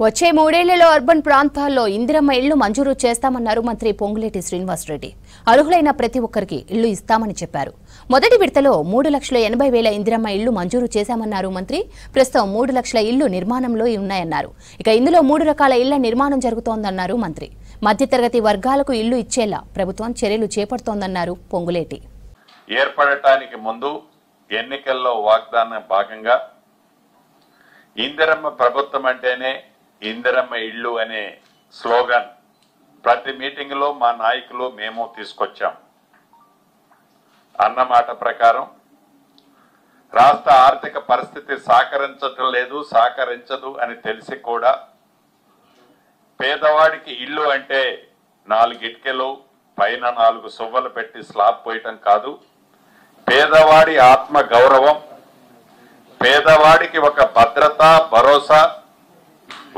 వచ్చే 3 ఏళ్లలో అర్బన్ ప్రాంతాల్లో ఇందిరమ్మ ఇళ్లు మంజూరు చేస్తామన్నారు మంత్రి పొంగులేటి శ్రీనివాసరెడ్డి. అర్హులైన ప్రతి ఒక్కరికి ఇళ్లు ఇస్తామని చెప్పారు. మొదటి విడతలో 3,80,000 ఇందిరమ్మ ఇళ్లు మంజూరు చేశామన్నారు మంత్రి. ప్రస్తుతం 3 లక్షల ఇళ్లు నిర్మాణంలో ఉన్నాయన్నారు. ఇక ఇందులో 3 రకాల ఇళ్ల నిర్మాణం జరుగుతోందన్నారు మంత్రి. మధ్యతరగతి వర్గాలకు ఇళ్లు ఇచ్చేలా ప్రభుత్వం చర్యలు చేపడుతోందన్నారు పొంగులేటి. ఏర్పడటానికి ముందు ఎన్నికల్లో వాగ్దానం భాగంగా ఇందిరమ్మ ప్రభుత్వం అంటేనే ఇందిరమ్మ ఇళ్ళు అనే స్లోగన్ ప్రతి మీటింగ్ లో మా నాయకులు మేము తీసుకొచ్చాం. అన్నమాట ప్రకారం రాష్ట్ర ఆర్థిక పరిస్థితి సహకరించదు అని తెలిసి కూడా పేదవాడికి ఇల్లు అంటే 4 ఇటుకలు పైన 4 సువ్వలు పెట్టి స్లాబ్ పోయటం కాదు, పేదవాడి ఆత్మ గౌరవం, పేదవాడికి ఒక భద్రత, భరోసా,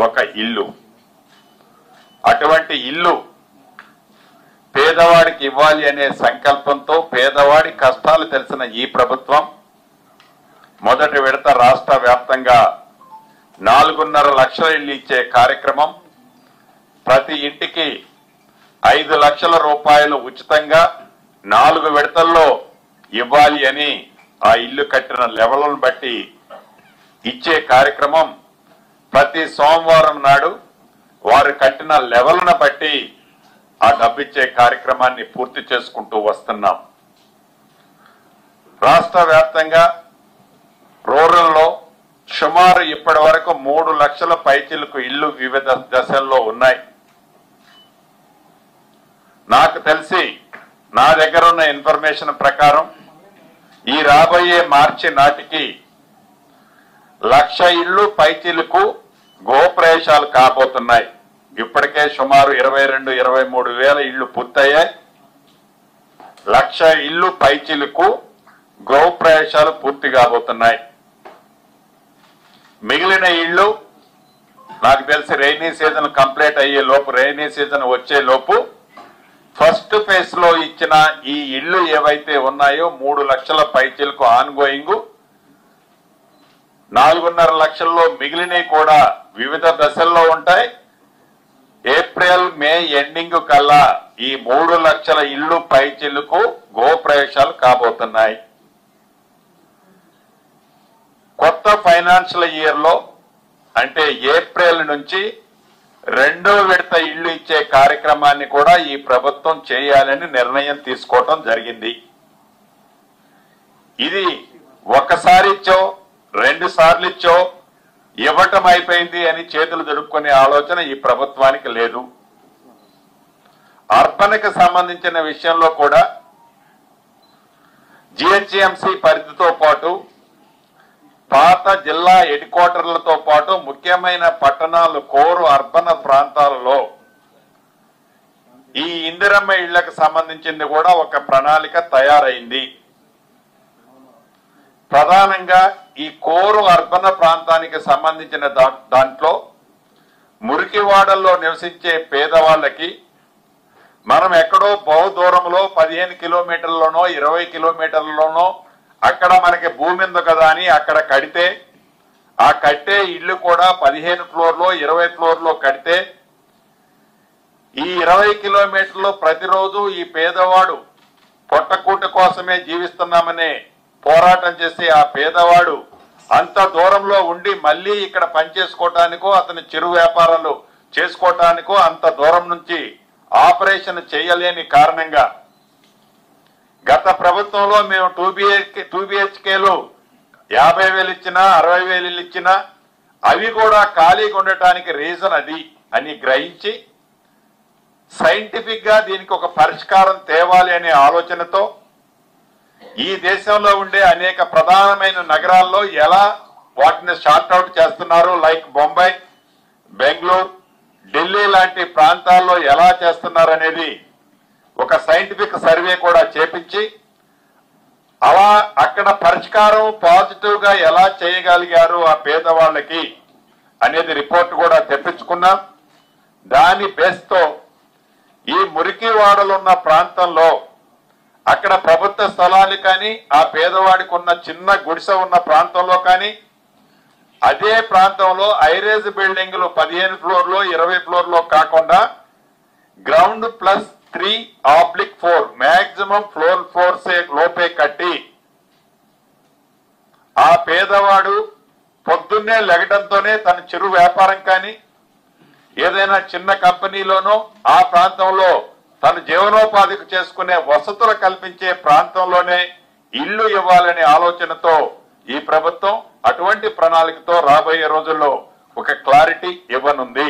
ఒక ఇల్లు. అటువంటి ఇల్లు పేదవాడికి ఇవ్వాలి అనే సంకల్పంతో పేదవాడి కష్టాలు తెలిసిన ఈ ప్రభుత్వం మొదటి విడత రాష్ట్ర వ్యాప్తంగా 4.5 లక్షల ఇల్లు ఇచ్చే కార్యక్రమం, ప్రతి ఇంటికి 5 లక్షల రూపాయలు ఉచితంగా 4 విడతల్లో ఇవ్వాలి అని ఆ ఇల్లు కట్టిన లెవెల్ను బట్టి ఇచ్చే కార్యక్రమం ప్రతి సోమవారం నాడు వారు కట్టిన లెవెల్ను బట్టి ఆ డబ్బిచ్చే కార్యక్రమాన్ని పూర్తి చేసుకుంటూ వస్తున్నాం. రాష్ట్ర వ్యాప్తంగా రూరల్లో సుమారు ఇప్పటి వరకు 3 లక్షల పైచిలకు ఇళ్లు వివిధ దశల్లో ఉన్నాయి. నాకు తెలిసి నా దగ్గర ఉన్న ఇన్ఫర్మేషన్ ప్రకారం ఈ రాబోయే మార్చి నాటికి 1,00,000 ఇళ్లు పైచిలకు గృహప్రవేశాలు కాబోతున్నాయి. ఇప్పటికే సుమారు 22-23 వేల ఇళ్లు పూర్తయ్యాయి. 1,00,000 ఇళ్లు పైచిలకు గృహప్రవేశాలు పూర్తి కాబోతున్నాయి. మిగిలిన ఇళ్లు నాకు తెలిసి రైనీ సీజన్ కంప్లీట్ అయ్యే లోపు, రైనీ సీజన్ వచ్చే లోపు ఫస్ట్ ఫేజ్ లో ఇచ్చిన ఈ ఇళ్లు ఏవైతే ఉన్నాయో 3 లక్షల పైచిలకు ఆన్ గోయింగ్, 4.5 లక్షల్లో మిగిలినవి కూడా వివిధ దశల్లో ఉంటాయి. ఏప్రిల్ మే ఎండింగ్ కల్లా ఈ 3 లక్షల ఇళ్లు పైచిలకు గృహప్రవేశాలు కాబోతున్నాయి. కొత్త ఫైనాన్షియల్ ఇయర్ లో అంటే ఏప్రిల్ నుంచి 2వ విడత ఇళ్లు ఇచ్చే కార్యక్రమాన్ని కూడా ఈ ప్రభుత్వం చేయాలని నిర్ణయం తీసుకోవటం జరిగింది. ఇది ఒకసారి ఇచ్చో 2 సార్లు ఇచ్చో ఇవ్వటం అయిపోయింది అని చేతులు దులుపుకునే ఆలోచన ఈ ప్రభుత్వానికి లేదు. అర్బన్కి సంబంధించిన విషయంలో కూడా జిహెచ్ఎంసీ పరిధితో పాటు పాత జిల్లా హెడ్ క్వార్టర్లతో పాటు ముఖ్యమైన పట్టణాలు, కోరు అర్బన్ ప్రాంతాలలో ఈ ఇందిరమ్మ ఇళ్లకు సంబంధించింది కూడా ఒక ప్రణాళిక తయారైంది. ప్రధానంగా ఈ కోరు అర్బన్ ప్రాంతానికి సంబంధించిన దాంట్లో మురికివాడల్లో నివసించే పేదవాళ్ళకి మనం ఎక్కడో బహు దూరంలో 15 కిలోమీటర్లలోనో 20 కిలోమీటర్లలోనో అక్కడ మనకి భూమి ఉంది కదా అని అక్కడ కడితే, ఆ కట్టే ఇల్లు కూడా 15 ఫ్లోర్లో 20 ఫ్లోర్లో కడితే ఈ 20 కిలోమీటర్లు ప్రతిరోజు ఈ పేదవాడు పొట్టకూట కోసమే జీవిస్తున్నామనే పోరాటం చేసి ఆ పేదవాడు అంత దూరంలో ఉండి మళ్ళీ ఇక్కడ పనిచేసుకోవటానికో అతని చిరు వ్యాపారాలు చేసుకోవటానికో అంత దూరం నుంచి ఆపరేషన్ చేయలేని కారణంగా గత ప్రభుత్వంలో మేము 2 బిహెచ్కేలు 50,000 ఇచ్చినా 60,000 ఇచ్చినా అవి కూడా ఖాళీగా ఉండటానికి రీజన్ అది అని గ్రహించి సైంటిఫిక్ గా దీనికి ఒక పరిష్కారం తేవాలి అనే ఆలోచనతో ఈ దేశంలో ఉండే అనేక ప్రధానమైన నగరాల్లో ఎలా వాటిని షార్ట్అవుట్ చేస్తున్నారు, లైక్ బొంబాయి, బెంగళూరు, ఢిల్లీ లాంటి ప్రాంతాల్లో ఎలా చేస్తున్నారు అనేది ఒక సైంటిఫిక్ సర్వే కూడా చేపించి అలా అక్కడ పరిష్కారం పాజిటివ్ గా ఎలా చేయగలిగారు ఆ పేదవాళ్ళకి అనేది రిపోర్ట్ కూడా తెప్పించుకున్నాం. దాని బేస్ తో ఈ మురికివాడలు ఉన్న ప్రాంతంలో అక్కడ ప్రభుత్వ స్థలాలు కానీ ఆ పేదవాడికి ఉన్న చిన్న గుడిసె ఉన్న ప్రాంతంలో కానీ అదే ప్రాంతంలో ఐరేజ్ బిల్డింగ్లు 15 ఫ్లోర్లో 20 ఫ్లోర్లో కాకుండా గ్రౌండ్ +3/4 మాక్సిమం ఫ్లోర్ 4 లోపే కట్టి ఆ పేదవాడు పొద్దున్నే లెగడంతోనే తన చిరు వ్యాపారం కానీ ఏదైనా చిన్న కంపెనీలోనో ఆ ప్రాంతంలో తన జీవనోపాధికి చేసుకునే వసతులు కల్పించే ప్రాంతంలోనే ఇల్లు ఇవ్వాలనే ఆలోచనతో ఈ ప్రభుత్వం అటువంటి ప్రణాళికతో రాబోయే రోజుల్లో ఒక క్లారిటీ ఇవ్వనుంది.